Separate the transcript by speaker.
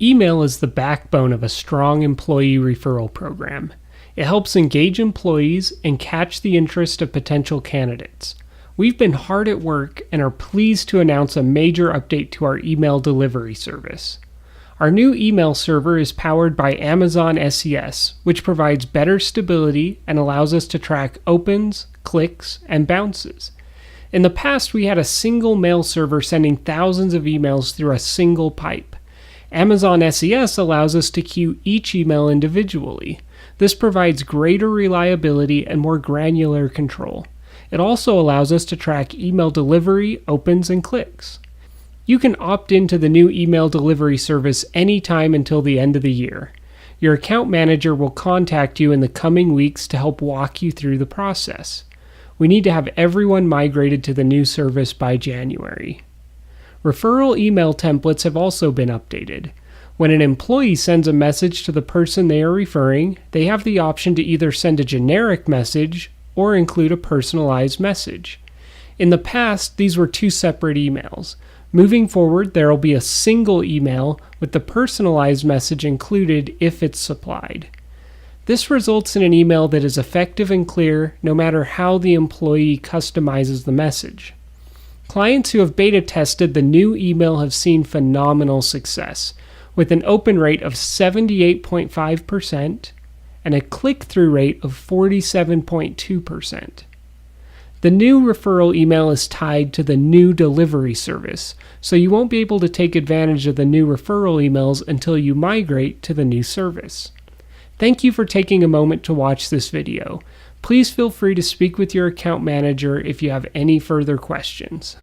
Speaker 1: Email is the backbone of a strong employee referral program. It helps engage employees and catch the interest of potential candidates. We've been hard at work and are pleased to announce a major update to our email delivery service. Our new email server is powered by Amazon SES, which provides better stability and allows us to track opens, clicks, and bounces. In the past, we had a single mail server sending thousands of emails through a single pipe. Amazon SES allows us to queue each email individually. This provides greater reliability and more granular control. It also allows us to track email delivery, opens, and clicks. You can opt into the new email delivery service anytime until the end of the year. Your account manager will contact you in the coming weeks to help walk you through the process. We need to have everyone migrated to the new service by January. Referral email templates have also been updated. When an employee sends a message to the person they are referring, they have the option to either send a generic message or include a personalized message. In the past, these were two separate emails. Moving forward, there will be a single email with the personalized message included if it's supplied. This results in an email that is effective and clear no matter how the employee customizes the message. Clients who have beta tested the new email have seen phenomenal success, with an open rate of 78.5% and a click-through rate of 47.2%. The new referral email is tied to the new delivery service, so you won't be able to take advantage of the new referral emails until you migrate to the new service. Thank you for taking a moment to watch this video. Please feel free to speak with your account manager if you have any further questions.